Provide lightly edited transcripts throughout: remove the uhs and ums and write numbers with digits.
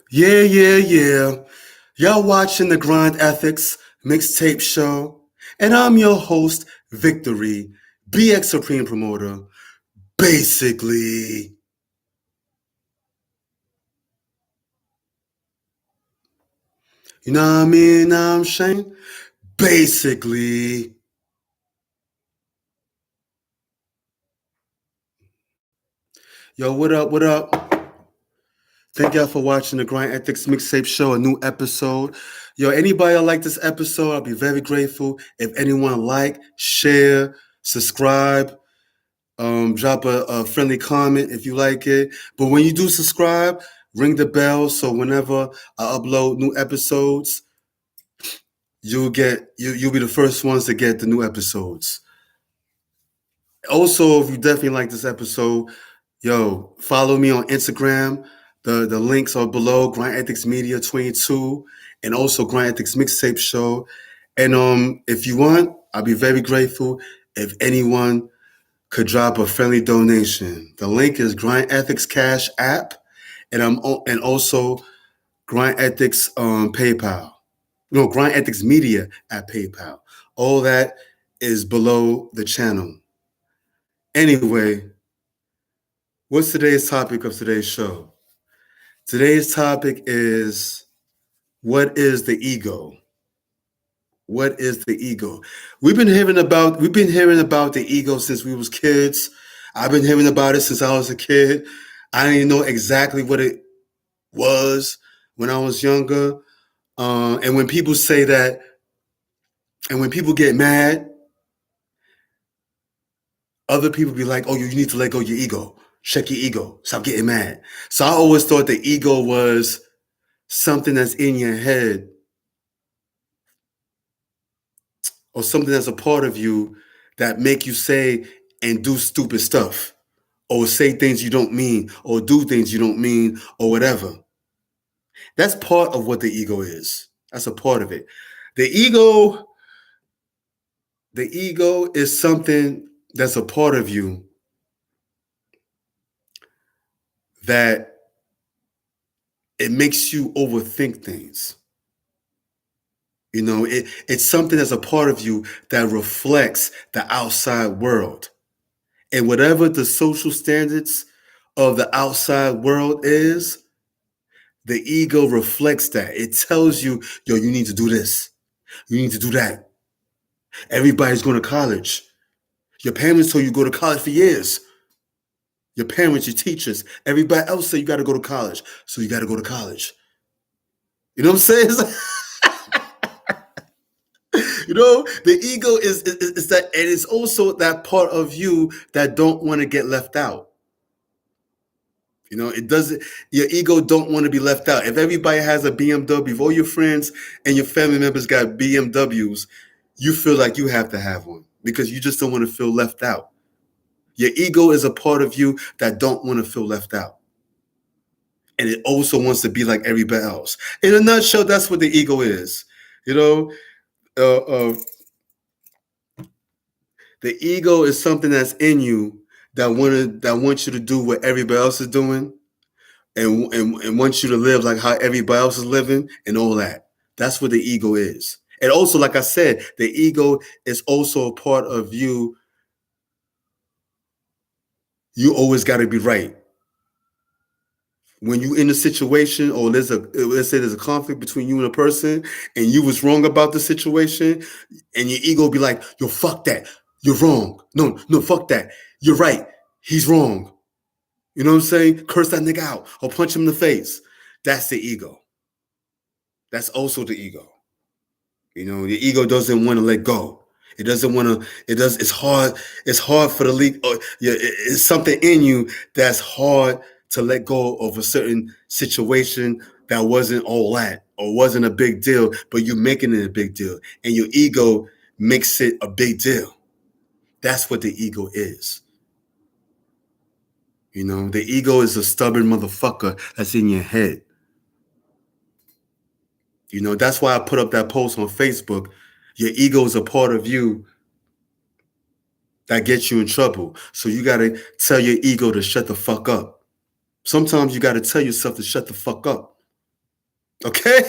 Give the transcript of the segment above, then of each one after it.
Yeah. Y'all watching the Grind Ethics mixtape show, and I'm your host, Viktory BX Supreme Promoter. Basically, you know what I mean? I'm saying? Basically. Yo, what up? What up? Thank y'all for watching the Grind Ethics Mixtape Show, a new episode. Yo, anybody that like this episode, I'll be very grateful. If anyone like, share, subscribe, drop a friendly comment if you like it. But when you do subscribe, ring the bell so whenever I upload new episodes, you'll be the first ones to get the new episodes. Also, if you definitely like this episode, yo, follow me on Instagram. The links are below. Grind Ethics Media 22 and also Grind Ethics Mixtape Show. And if you want, I'll be very grateful if anyone could drop a friendly donation. The link is Grind Ethics Cash App, and also Grind Ethics PayPal. No, Grind Ethics Media at PayPal. All that is below the channel. Anyway, what's today's topic of today's show? Today's topic is what is the ego? What is the ego? We've been hearing about the ego since we was kids. I've been hearing about it since I was a kid. I didn't even know exactly what it was when I was younger. And when people say that, and when people get mad, other people be like, "Oh, you need to let go of your ego. Check your ego. Stop getting mad." So I always thought the ego was something that's in your head or something that's a part of you that make you say and do stupid stuff or say things you don't mean or do things you don't mean or whatever. That's part of what the ego is. That's a part of it. The ego, the ego is something that's a part of you that it makes you overthink things. You know, it's something that's a part of you that reflects the outside world. And whatever the social standards of the outside world is, the ego reflects that. It tells you, yo, you need to do this. You need to do that. Everybody's going to college. Your parents told you go to college for years. Your parents, your teachers, everybody else say you got to go to college. So you got to go to college. You know what I'm saying? You know, the ego is that, and it's also that part of you that don't want to get left out. You know, it doesn't. Your ego don't want to be left out. If everybody has a BMW, if all your friends and your family members got BMWs, you feel like you have to have one because you just don't want to feel left out. Your ego is a part of you that don't want to feel left out, and it also wants to be like everybody else. In a nutshell, that's what the ego is. You know, uh, uh, the ego is something that's in you that wants you to do what everybody else is doing and wants you to live like how everybody else is living and all that. That's what the ego is. And also, like I said, the ego is also a part of you. You always got to be right. When you in a situation or let's say there's a conflict between you and a person and you was wrong about the situation and your ego be like, yo, fuck that. You're wrong. No, fuck that. You're right. He's wrong. You know what I'm saying? Curse that nigga out or punch him in the face. That's the ego. That's also the ego. You know, the ego doesn't want to let go. It doesn't want to. It does. It's hard. It's hard for the league. It's something in you that's hard to let go of a certain situation that wasn't all that or wasn't a big deal, but you making it a big deal, and your ego makes it a big deal. That's what the ego is. You know, the ego is a stubborn motherfucker that's in your head. You know, that's why I put up that post on Facebook. Your ego is a part of you that gets you in trouble. So you got to tell your ego to shut the fuck up. Sometimes you got to tell yourself to shut the fuck up. Okay?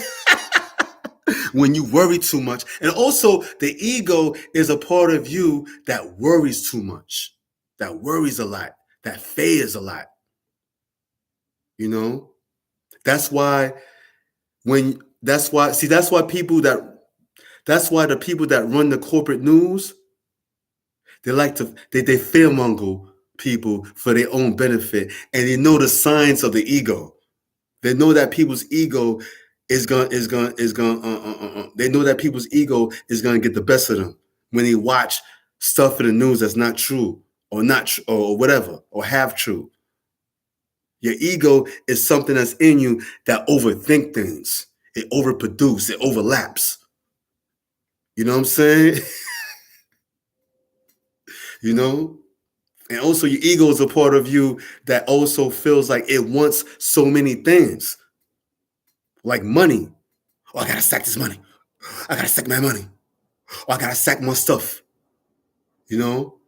When you worry too much. And also, the ego is a part of you that worries too much, that worries a lot, that fears a lot. You know? That's why that's why the people that run the corporate news, they fear monger people for their own benefit. And they know the signs of the ego. They know that people's ego they know that people's ego is gonna get the best of them when they watch stuff in the news that's not true or or whatever or half true. Your ego is something that's in you that overthink things. It overproduce. It overlaps. You know what I'm saying? You know? And also your ego is a part of you that also feels like it wants so many things. Like money. Oh, I gotta stack this money. I gotta stack my money. Oh, I gotta stack my stuff. You know?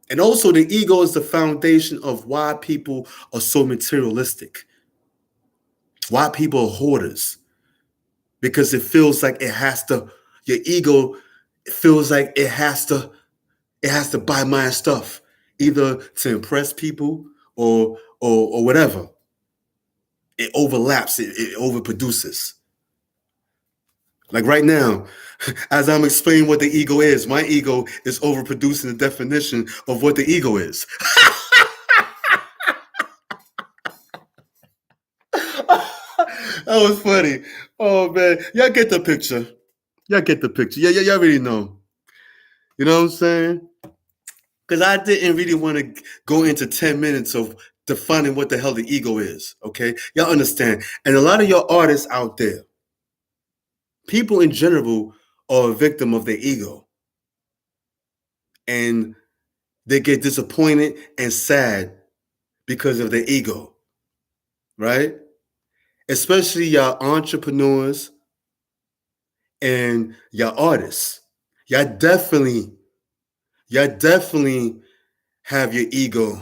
And also the ego is the foundation of why people are so materialistic. Why people are hoarders. Because it feels like your ego feels like it has to buy my stuff, either to impress people or whatever. It overlaps, it overproduces. Like right now, as I'm explaining what the ego is, my ego is overproducing the definition of what the ego is. That was funny. Oh man, y'all get the picture. Y'all get the picture. Yeah, y'all already know. You know what I'm saying? Because I didn't really want to go into 10 minutes of defining what the hell the ego is. Okay, y'all understand? And a lot of y'all artists out there, people in general, are a victim of their ego, and they get disappointed and sad because of their ego, right? Especially y'all entrepreneurs and y'all artists. Y'all definitely, y'all definitely have your ego.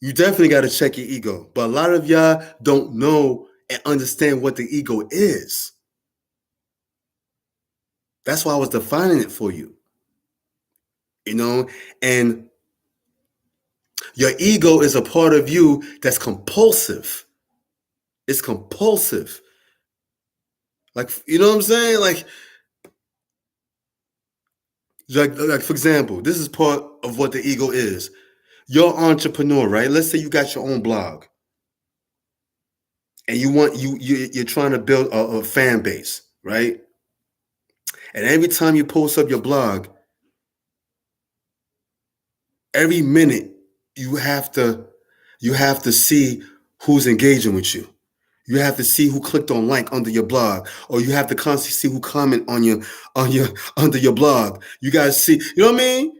You definitely got to check your ego. But a lot of y'all don't know and understand what the ego is. That's why I was defining it for you. You know, and your ego is a part of you that's compulsive. It's compulsive. Like, you know what I'm saying? Like for example, this is part of what the ego is. You're an entrepreneur, right? Let's say you got your own blog, and you're trying to build a fan base, right? And every time you post up your blog, every minute you have to see who's engaging with you. You have to see who clicked on like under your blog, or you have to constantly see who comment on your under your blog. You guys see, you know what I mean?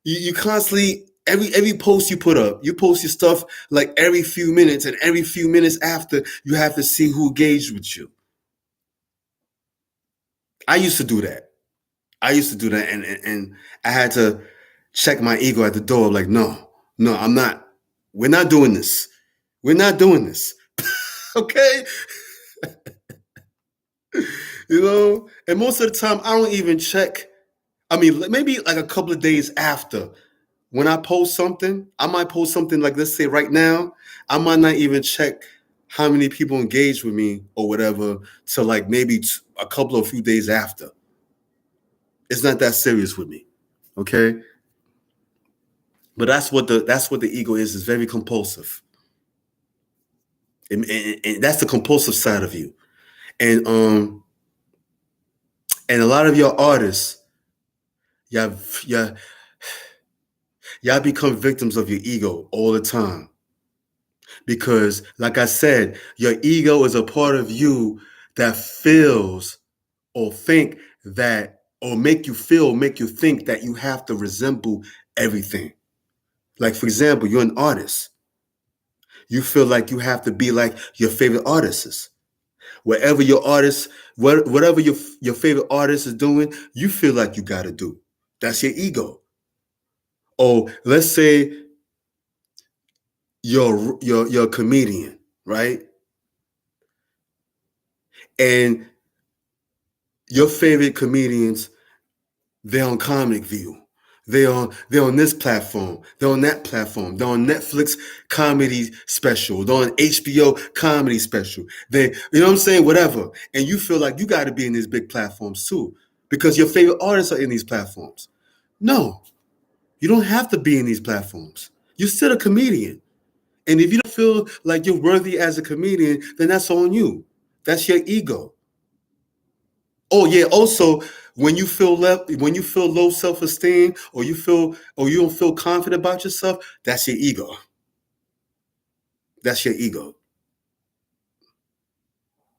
You constantly every post you put up, you post your stuff like every few minutes, and every few minutes after, you have to see who engaged with you. I used to do that. And I had to check my ego at the door. Like, no, I'm not. We're not doing this. We're not doing this. Okay, you know. And most of the time, I don't even check. I mean, maybe like a couple of days after when I post something, I might post something like, let's say right now, I might not even check how many people engage with me or whatever till like maybe a couple of few days after. It's not that serious with me. Okay. But that's what the ego is. It's very compulsive, and that's the compulsive side of you. And a lot of your artists, y'all, y'all, y'all become victims of your ego all the time because, like I said, your ego is a part of you that feels or think that or make you think that you have to resemble everything. Like for example, you're an artist. You feel like you have to be like your favorite artists. Wherever your artist, whatever your favorite artist is doing, you feel like you got to do. That's your ego. Or let's say you're a comedian, right? And your favorite comedians, they're on Comic View. They're on this platform. They're on that platform. They're on Netflix comedy special. They're on HBO comedy special. You know what I'm saying? Whatever. And you feel like you got to be in these big platforms too, because your favorite artists are in these platforms. No, you don't have to be in these platforms. You're still a comedian. And if you don't feel like you're worthy as a comedian, then that's on you. That's your ego. Oh yeah. Also, when you feel low self-esteem, or you don't feel confident about yourself, that's your ego. That's your ego.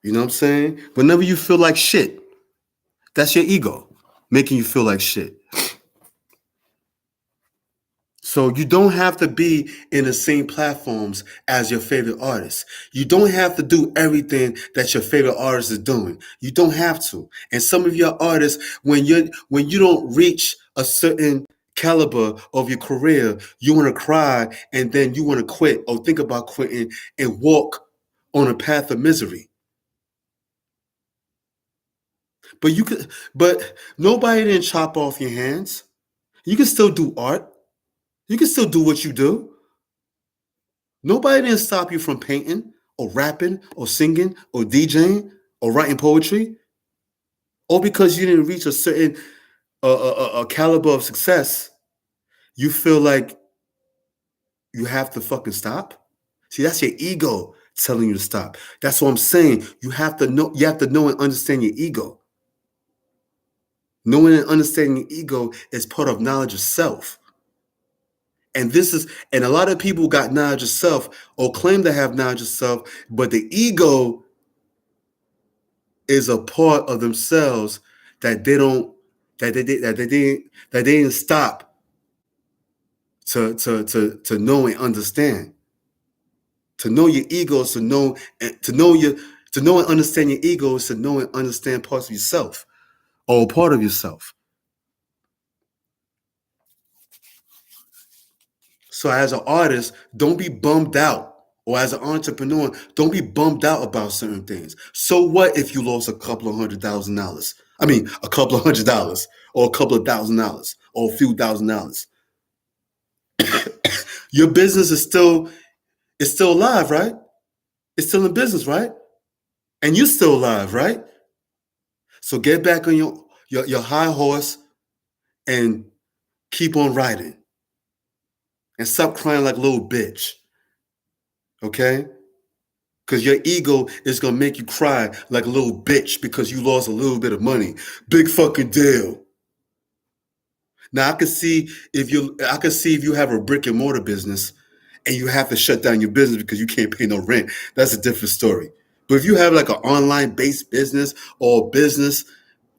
You know what I'm saying? Whenever you feel like shit, that's your ego making you feel like shit. So you don't have to be in the same platforms as your favorite artist. You don't have to do everything that your favorite artist is doing. You don't have to. And some of your artists, when you don't reach a certain caliber of your career, you want to cry, and then you want to quit or think about quitting and walk on a path of misery. But nobody didn't chop off your hands. You can still do art. You can still do what you do. Nobody didn't stop you from painting or rapping or singing or DJing or writing poetry. Or because you didn't reach a certain caliber of success, you feel like you have to fucking stop. See, that's your ego telling you to stop. That's what I'm saying. You have to know. You have to know and understand your ego. Knowing and understanding your ego is part of knowledge of self. And a lot of people got knowledge of self or claim to have knowledge of self, but the ego is a part of themselves that they don't that they didn't stop to know and understand. To know your ego is to know and understand your ego is to know and understand parts of yourself or part of yourself. So as an artist, don't be bummed out. Or as an entrepreneur, don't be bummed out about certain things. So what if you lost a couple of $100,000? I mean, a couple of $100 or a couple of $1,000 or a few $1,000. Your business is still alive, right? It's still in business, right? And you're still alive, right? So get back on your high horse and keep on riding. And stop crying like a little bitch. Okay? Because your ego is gonna make you cry like a little bitch because you lost a little bit of money. Big fucking deal. Now I can see if you have a brick and mortar business and you have to shut down your business because you can't pay no rent. That's a different story. But if you have like an online based business or a business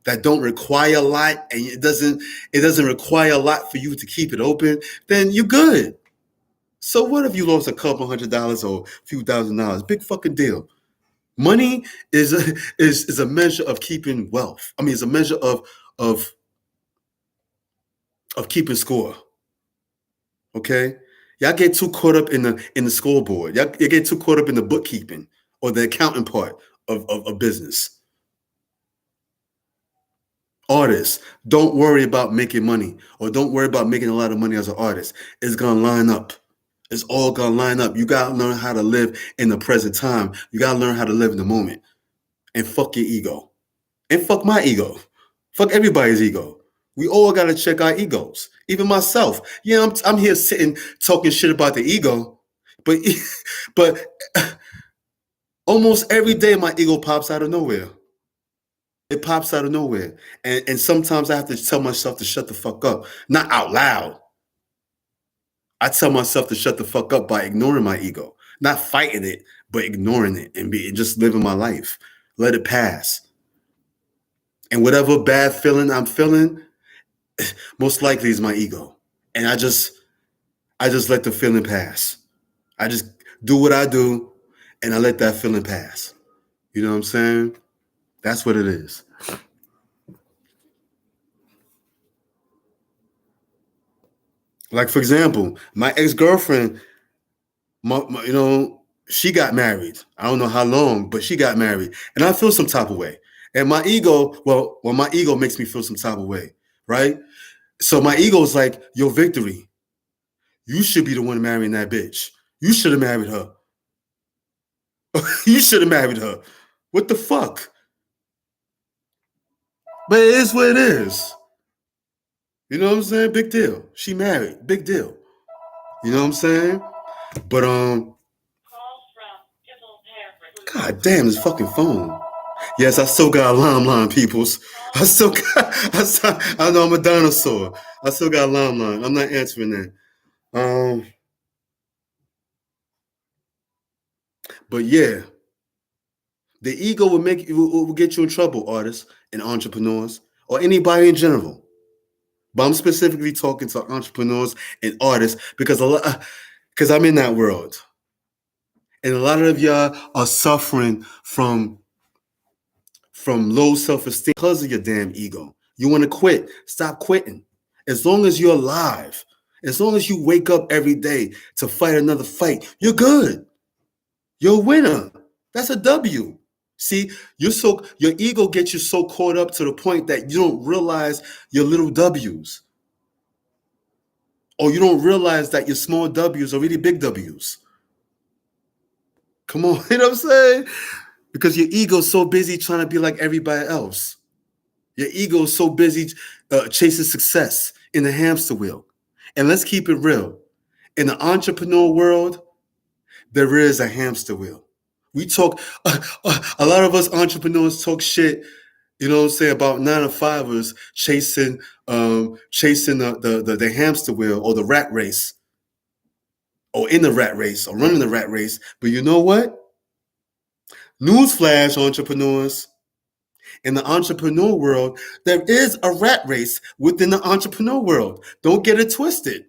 that don't require a lot and it doesn't require a lot for you to keep it open, then you're good. So what if you lost a couple $100 or a few $1,000s? Big fucking deal. Money is a measure of keeping wealth. I mean, it's a measure of keeping score. Okay, y'all get too caught up in the scoreboard. You get too caught up in the bookkeeping or the accounting part of business. Artists, don't worry about making money or don't worry about making a lot of money as an artist. It's gonna line up. It's all gonna line up. You gotta learn how to live in the present time. You gotta learn how to live in the moment. And fuck your ego. And fuck my ego. Fuck everybody's ego. We all gotta check our egos. Even myself. Yeah, I'm here sitting talking shit about the ego, but but almost every day my ego pops out of nowhere. It pops out of nowhere. And sometimes I have to tell myself to shut the fuck up. Not out loud. I tell myself to shut the fuck up by ignoring my ego. Not fighting it, but ignoring it and just living my life. Let it pass. And whatever bad feeling I'm feeling, most likely is my ego. And I just let the feeling pass. I just do what I do and I let that feeling pass. You know what I'm saying? That's what it is. Like for example, my ex-girlfriend, you know, she got married. I don't know how long, but she got married. And I feel some type of way. And my ego, my ego makes me feel some type of way, right? So my ego is like, yo, Victory, you should be the one marrying that bitch. You should have married her. You should have married her. What the fuck? But it is what it is. You know what I'm saying? Big deal. She married. Big deal. You know what I'm saying? But God damn, this fucking phone. Yes, I still got a line, peoples. I know I'm a dinosaur. I still got a line. I'm not answering that. But yeah, the ego will get you in trouble, artists and entrepreneurs, or anybody in general. But I'm specifically talking to entrepreneurs and artists because I'm in that world, and a lot of y'all are suffering from low self-esteem because of your damn ego. You want to quit. Stop quitting. As long as you're alive, as long as you wake up every day to fight another fight, you're good. You're a winner. That's a W. See, your ego gets you so caught up to the point that you don't realize your little W's. Or you don't realize that your small W's are really big W's. Come on, you know what I'm saying? Because your ego's so busy trying to be like everybody else. Your ego is so busy chasing success in the hamster wheel. And let's keep it real. In the entrepreneur world, there is a hamster wheel. We talk, a lot of us entrepreneurs talk shit, you know what I'm saying, about 9-to-5ers chasing the hamster wheel or the rat race, or in the rat race, or running the rat race. But you know what? Newsflash, entrepreneurs. In the entrepreneur world, there is a rat race within the entrepreneur world. Don't get it twisted.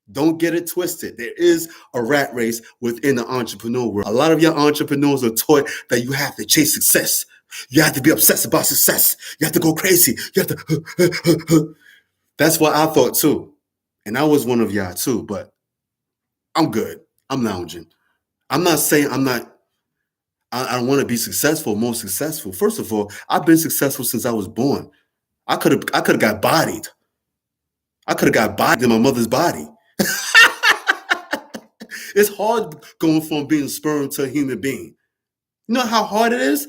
Don't get it twisted. There is a rat race within the entrepreneur world. A lot of your entrepreneurs are taught that you have to chase success. You have to be obsessed about success. You have to go crazy. You have to. That's what I thought too. And I was one of y'all too, but I'm good. I'm lounging. I'm not saying I don't want to be successful, more successful. First of all, I've been successful since I was born. I could have got bodied. I could have got bodied in my mother's body. It's hard going from being sperm to a human being. You know how hard it is?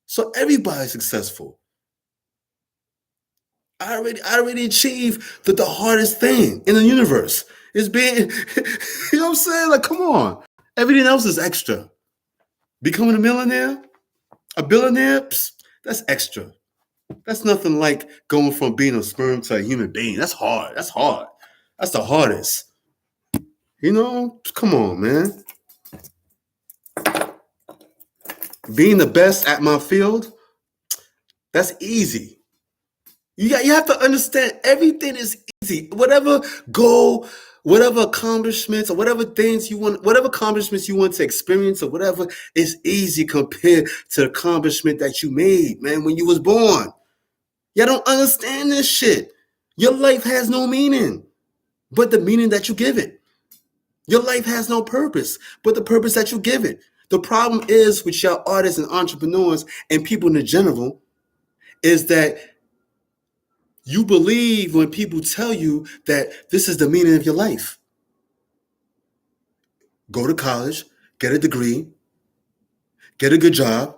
So everybody's successful. I already achieved the hardest thing in the universe. Is being, you know what I'm saying? Like, come on. Everything else is extra. Becoming a millionaire, a billionaire, that's extra. That's nothing like going from being a sperm to a human being. That's hard. That's hard. That's the hardest. You know, come on, man. Being the best at my field, that's easy. You have to understand everything is easy. Whatever goal, whatever accomplishments, or whatever things you want, whatever accomplishments you want to experience, or whatever is easy compared to the accomplishment that you made, man, when you was born. Y'all don't understand this shit. Your life has no meaning but the meaning that you give it. Your life has no purpose but the purpose that you give it. The problem is with y'all artists and entrepreneurs and people in general is that you believe when people tell you that this is the meaning of your life. Go to college, get a degree, get a good job,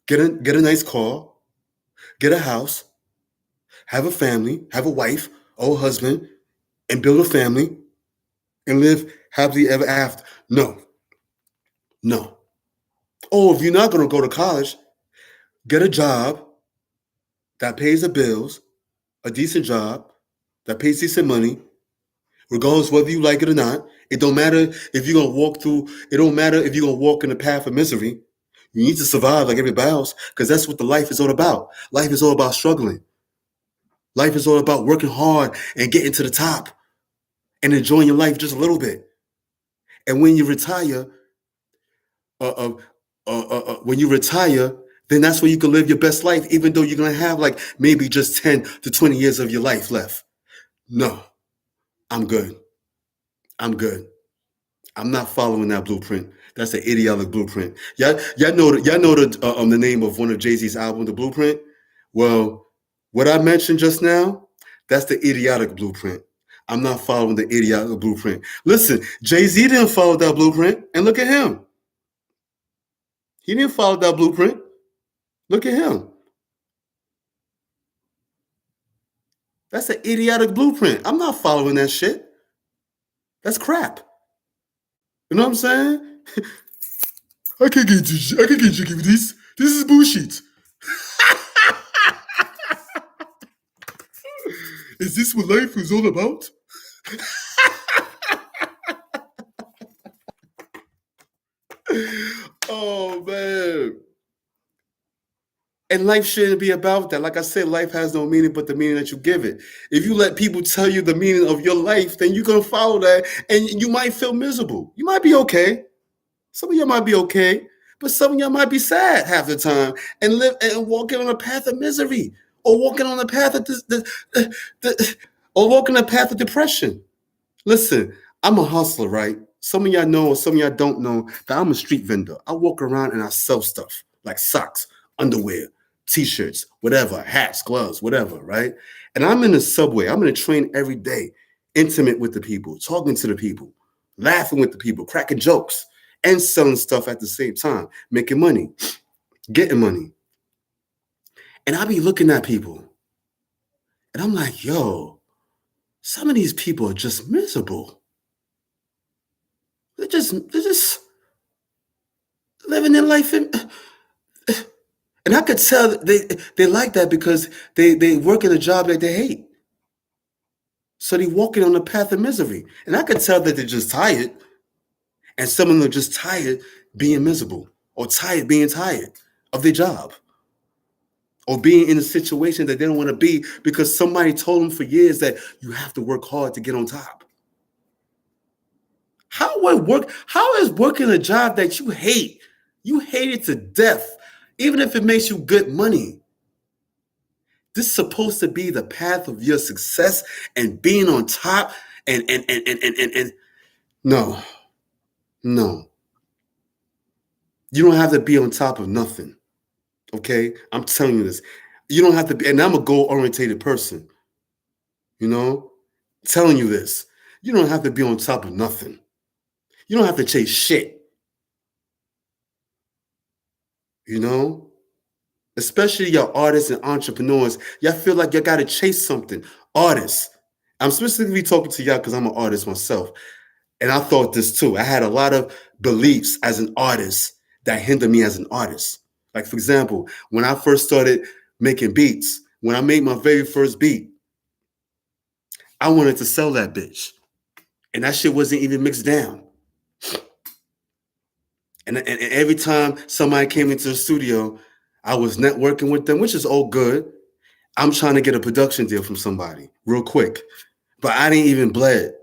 get a nice car, get a house, have a family, have a wife or a husband, and build a family and live happily ever after. No. Oh, if you're not going to go to college, get a job that pays the bills, a decent job that pays decent money, regardless whether you like it or not. It don't matter if you're going to walk through, it don't matter if you're going to walk in the path of misery. You need to survive like everybody else because that's what the life is all about. Life is all about struggling. Life is all about working hard and getting to the top and enjoying your life just a little bit. And when you retire, then that's where you can live your best life, even though you're going to have like maybe just 10 to 20 years of your life left. No, I'm good. I'm not following that blueprint. That's the idiotic blueprint. Y'all know the name of one of Jay-Z's album, The Blueprint. Well, what I mentioned just now, that's the idiotic blueprint. I'm not following the idiotic blueprint. Listen, Jay-Z didn't follow that blueprint, and look at him. He didn't follow that blueprint. Look at him. That's an idiotic blueprint. I'm not following that shit. That's crap. You know what I'm saying? I can't get jiggy with this. This is bullshit. Is this what life is all about? Oh man. And life shouldn't be about that. Like I said, life has no meaning but the meaning that you give it. If you let people tell you the meaning of your life, then you're gonna follow that, and you might feel miserable. You might be okay. Some of y'all might be okay, but some of y'all might be sad half the time and live and walking on a path of misery, or walking on a path of or walking a path of depression. Listen, I'm a hustler, right? Some of y'all know, or some of y'all don't know that I'm a street vendor. I walk around and I sell stuff like socks, underwear, t-shirts, whatever, hats, gloves, whatever, right? And I'm in the subway. I'm in a train every day, intimate with the people, talking to the people, laughing with the people, cracking jokes, and selling stuff at the same time, making money, getting money. And I be looking at people, and I'm like, yo, some of these people are just miserable. They're just living their life in. And I could tell they like that because they work in a job that they hate. So they walking on the path of misery. And I could tell that they're just tired. And some of them are just tired being miserable, or tired being tired of their job, or being in a situation that they don't want to be because somebody told them for years that you have to work hard to get on top. How is working a job that you hate? You hate it to death, even if it makes you good money. This is supposed to be the path of your success and being on top, and no. You don't have to be on top of nothing. Okay? I'm telling you this. You don't have to be, and I'm a goal-oriented person. You know? Telling you this. You don't have to be on top of nothing. You don't have to chase shit. You know? Especially y'all artists and entrepreneurs, y'all feel like y'all gotta chase something. Artists. I'm specifically talking to y'all because I'm an artist myself. And I thought this too. I had a lot of beliefs as an artist that hinder me as an artist. Like, for example, when I first started making beats, when I made my very first beat, I wanted to sell that bitch. And that shit wasn't even mixed down. And every time somebody came into the studio, I was networking with them, which is all good. I'm trying to get a production deal from somebody real quick. But I didn't even bled.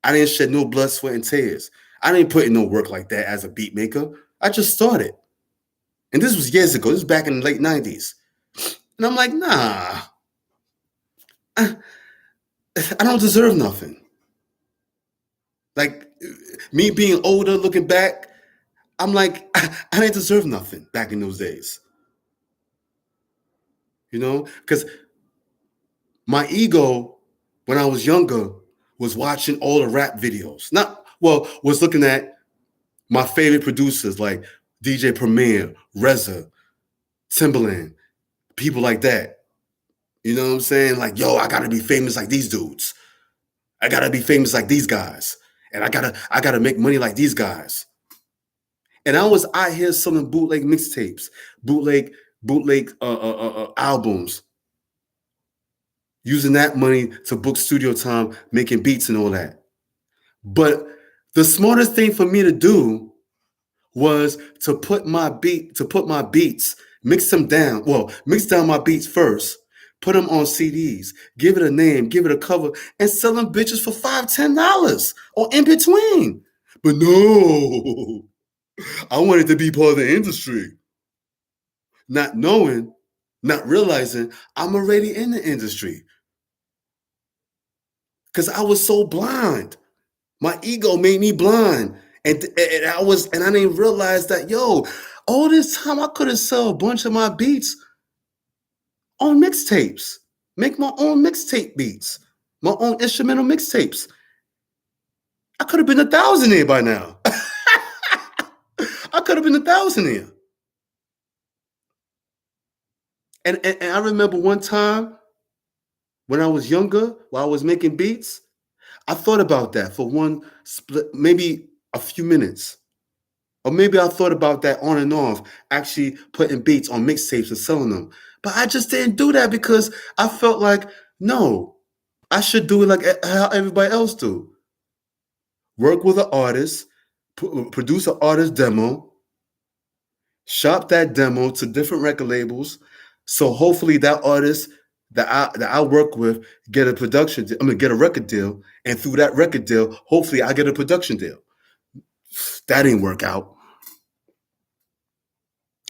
I didn't shed no blood, sweat, and tears. I didn't put in no work like that as a beat maker. I just started. And this was years ago. This was back in the late 90s. And I'm like, nah. I don't deserve nothing. Like, me being older, looking back, I'm like, I didn't deserve nothing back in those days. You know? Because my ego, when I was younger, was watching all the rap videos. Was looking at my favorite producers like DJ Premier, Reza, Timbaland, people like that. You know what I'm saying? Like, yo, I gotta be famous like these dudes. I gotta be famous like these guys. And I gotta make money like these guys. And I was out here selling bootleg mixtapes, bootleg albums, using that money to book studio time, making beats and all that. But the smartest thing for me to do was to put my beats, mix them down. Well, mix down my beats first, put them on CDs, give it a name, give it a cover, and sell them bitches for $5, $10 or in between. But no, I wanted to be part of the industry. Not knowing, not realizing I'm already in the industry. Because I was so blind. My ego made me blind. And I didn't realize that, yo, all this time I could have sold a bunch of my beats on mixtapes. Make my own mixtape beats, my own instrumental mixtapes. I could have been a thousandaire by now. I could have been a thousandaire. And I remember one time when I was younger, while I was making beats, I thought about that for one split, maybe a few minutes. Or maybe I thought about that on and off, actually putting beats on mixtapes and selling them. But I just didn't do that because I felt like, no, I should do it like how everybody else do. Work with an artist, produce an artist demo, shop that demo to different record labels. So hopefully that artist that I work with get a get a record deal, and through that record deal, hopefully I get a production deal. That didn't work out.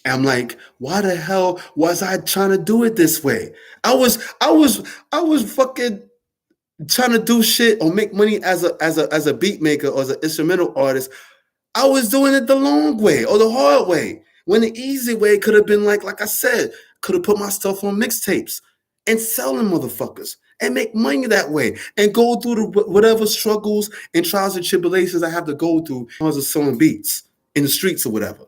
And I'm like, why the hell was I trying to do it this way? I was fucking trying to do shit or make money as a beat maker or as an instrumental artist. I was doing it the long way or the hard way. When the easy way could have been like I said, could have put my stuff on mixtapes and sell them motherfuckers and make money that way and go through the whatever struggles and trials and tribulations I have to go through in terms of selling beats in the streets or whatever.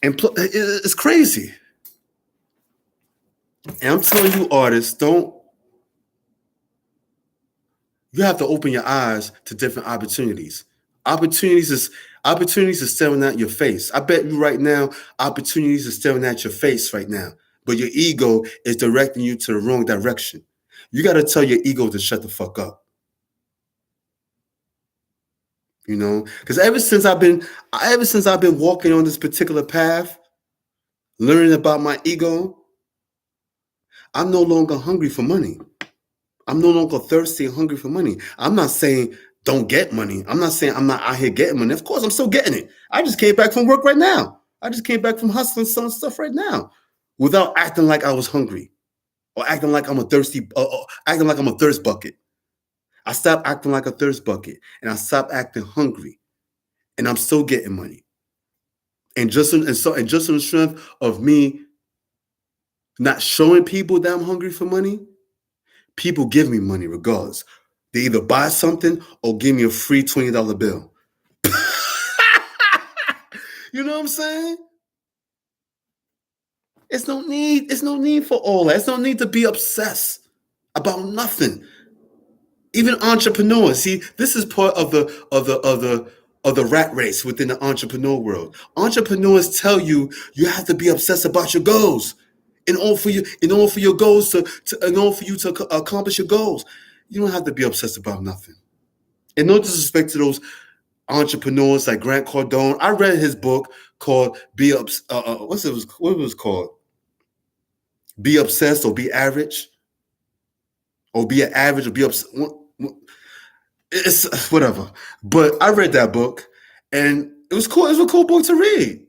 And it's crazy. And I'm telling you, artists, you have to open your eyes to different opportunities. Opportunities is staring at your face. I bet you right now, opportunities are staring at your face right now. But your ego is directing you to the wrong direction. You got to tell your ego to shut the fuck up. You know, because ever since I've been walking on this particular path, learning about my ego, I'm no longer hungry for money. I'm no longer thirsty and hungry for money. I'm not saying don't get money. I'm not saying I'm not out here getting money. Of course, I'm still getting it. I just came back from work right now. I just came back from hustling some stuff right now without acting like I was hungry or acting like I'm a acting like I'm a thirst bucket. I stopped acting like a thirst bucket and I stopped acting hungry, and I'm still getting money. And just on the strength of me not showing people that I'm hungry for money, people give me money regardless. They either buy something or give me a free $20 bill. You know what I'm saying? It's no need for all that. It's no need to be obsessed about nothing. Even entrepreneurs, see, this is part of the rat race within the entrepreneur world. Entrepreneurs tell you have to be obsessed about your goals. In order for you to accomplish your goals, you don't have to be obsessed about nothing. And no disrespect to those entrepreneurs like Grant Cardone. I read his book called what it was called? Be Obsessed or Be Average, or Be an Average or Be Obsessed. It's whatever. But I read that book, and it was cool. It was a cool book to read.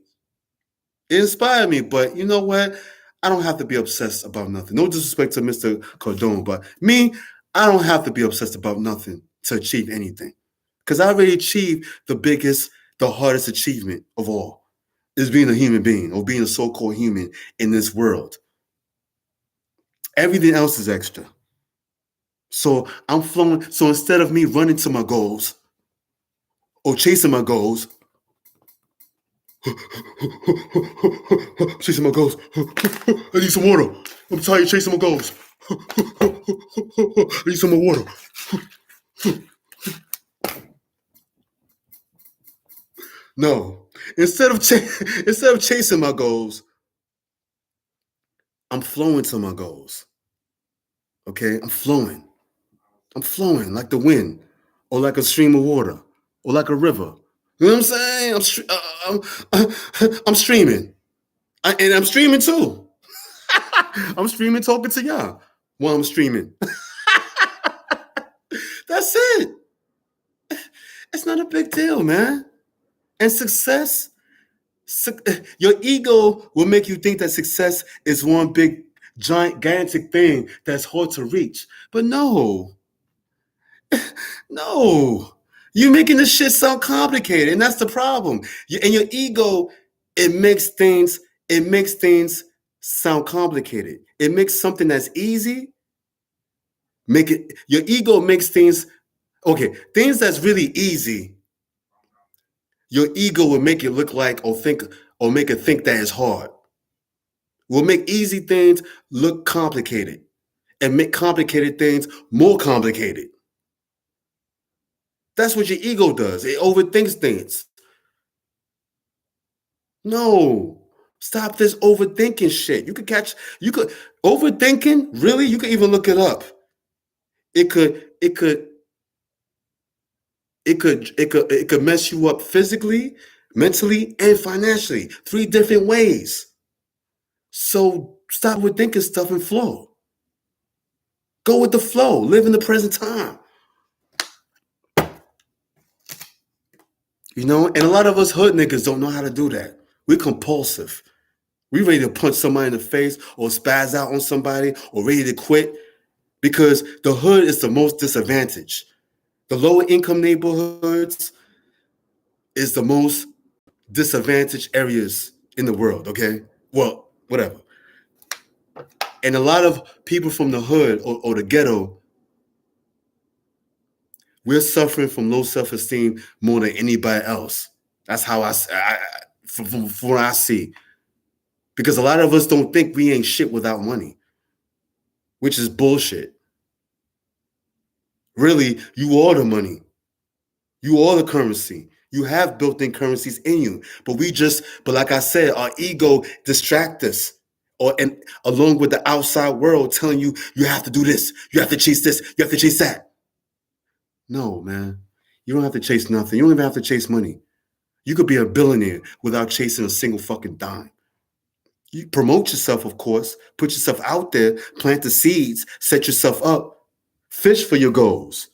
It inspired me. But you know what? I don't have to be obsessed about nothing. No disrespect to Mr. Cardone, but me, I don't have to be obsessed about nothing to achieve anything. Because I already achieved the hardest achievement of all, is being a human being or being a so-called human in this world. Everything else is extra. So I'm flowing. So instead of me running to my goals or chasing my goals, chasing my goals. I need some water. I'm tired of chasing my goals. I need some more water. No. Instead of chasing my goals, I'm flowing to my goals. Okay? I'm flowing. I'm flowing like the wind, or like a stream of water, or like a river. You know what I'm saying? I'm streaming. And I'm streaming too. I'm streaming talking to y'all while I'm streaming. That's it. It's not a big deal, man. And success, your ego will make you think that success is one big, gigantic thing that's hard to reach. But no, No, you're making this shit sound complicated, and that's the problem. And your ego, it makes things, it makes things sound complicated. It makes something that's easy, make it. Your ego makes things okay. Things that's really easy. Your ego will make it look like or think or make it think that it's hard. Will make easy things look complicated and make complicated things more complicated. That's what your ego does. It overthinks things. No. Stop this overthinking shit. You could, overthinking, really, you could even look it up. It could, it could, it could mess you up physically, mentally, and financially. 3 different ways. So stop overthinking stuff and flow. Go with the flow. Live in the present time. You know, and a lot of us hood niggas don't know how to do that. We're compulsive. We ready to punch somebody in the face or spaz out on somebody or ready to quit because the hood is the most disadvantaged. The lower income neighborhoods is the most disadvantaged areas in the world, okay? Well, whatever. And a lot of people from the hood or the ghetto, we're suffering from low self-esteem more than anybody else. That's how from what I see. Because a lot of us don't think we ain't shit without money, which is bullshit. Really, you are the money. You are the currency. You have built-in currencies in you. But like I said, our ego distracts us. And along with the outside world telling you, you have to do this, you have to chase this, you have to chase that. No, man. You don't have to chase nothing. You don't even have to chase money. You could be a billionaire without chasing a single fucking dime. You promote yourself, of course, put yourself out there, plant the seeds, set yourself up, fish for your goals.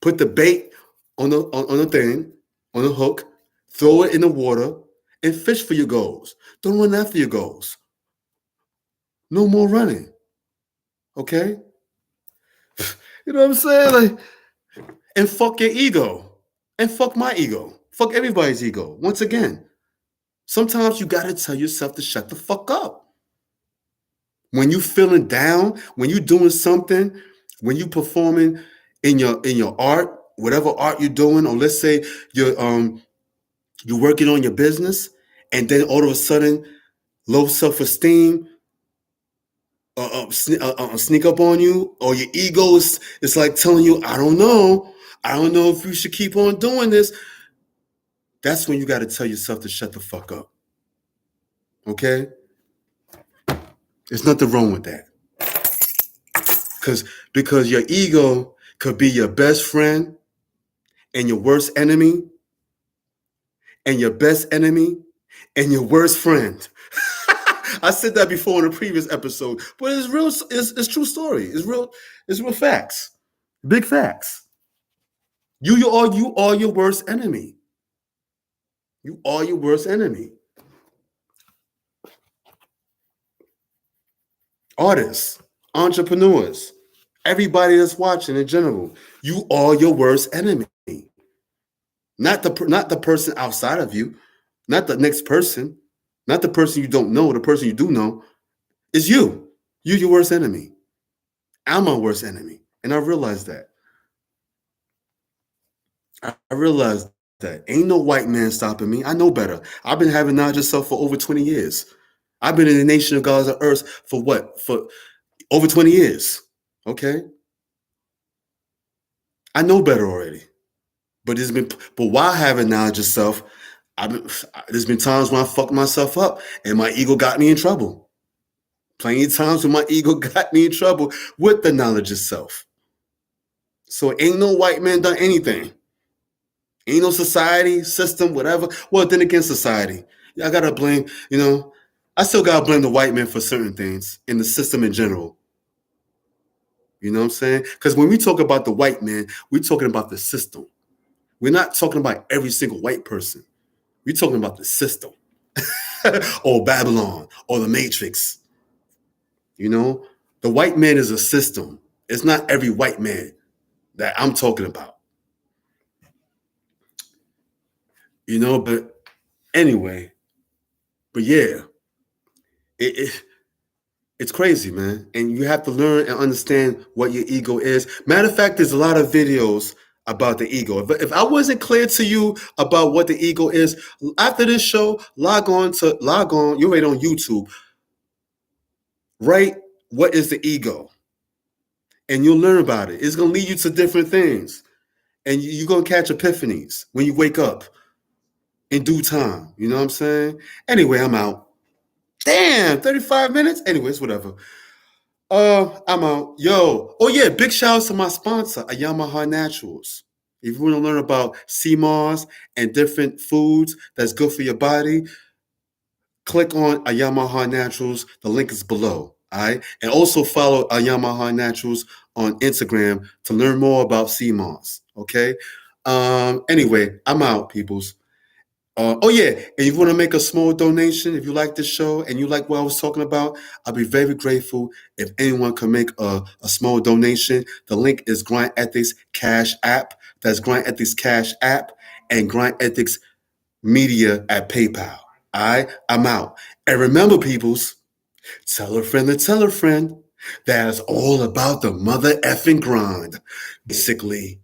Put the bait on the thing, on the hook, throw it in the water, and fish for your goals. Don't run after your goals. No more running. Okay? You know what I'm saying? Like, and fuck your ego. And fuck my ego. Fuck everybody's ego. Once again, sometimes you gotta tell yourself to shut the fuck up. When you feeling down, when you doing something, when you performing in your art, whatever art you're doing, or let's say you're working on your business, and then all of a sudden, low self-esteem sneak up on you, or your ego is like telling you, I don't know if you should keep on doing this. That's when you got to tell yourself to shut the fuck up. Okay? There's nothing wrong with that. Because your ego could be your best friend and your worst enemy, and your best enemy and your worst friend. I said that before in a previous episode, but it's real. It's true story. It's real facts. Big facts. You are your worst enemy. You are your worst enemy. Artists, entrepreneurs, everybody that's watching in general, you are your worst enemy. Not the person outside of you, not the next person, not the person you don't know, the person you do know. It's you. You're your worst enemy. I'm my worst enemy. And I realized that. I realized that ain't no white man stopping me. I know better. I've been having knowledge of self for over 20 years. I've been in the nation of gods and earth for what? For over 20 years. Okay? I know better already. But while having knowledge of self, there's been times when I fucked myself up and my ego got me in trouble. Plenty of times when my ego got me in trouble with the knowledge of self. So ain't no white man done anything. Ain't no society, system, whatever. Well, then again, society. I gotta blame, I still gotta blame the white man for certain things in the system in general. You know what I'm saying? Because when we talk about the white man, we're talking about the system. We're not talking about every single white person. We're talking about the system. Or Babylon or the Matrix. The white man is a system. It's not every white man. that I'm talking about. But anyway, but yeah, it it's crazy, man. And you have to learn and understand what your ego is. Matter of fact, there's a lot of videos about the ego. If I wasn't clear to you about what the ego is, after this show, log on, you're right on YouTube, write what is the ego? And you'll learn about it. It's gonna lead you to different things. And you're gonna catch epiphanies when you wake up in due time. You know what I'm saying? Anyway, I'm out. Damn, 35 minutes? Anyways, whatever. I'm out. Yo. Oh yeah, big shout out to my sponsor, Yamaha Naturals. If you want to learn about CMARs and different foods that's good for your body, click on Yamaha Naturals. The link is below. All right. And also follow Yamaha Naturals on Instagram to learn more about CMARs. Okay. Anyway, I'm out, peoples. Oh yeah, and if you want to make a small donation, if you like this show and you like what I was talking about, I'll be very grateful if anyone can make a small donation. The link is Grind Ethics Cash App. That's Grind Ethics Cash App and Grind Ethics Media at PayPal. All right, I'm out. And remember, peoples, tell a friend to tell a friend that it's all about the mother effing grind. Basically.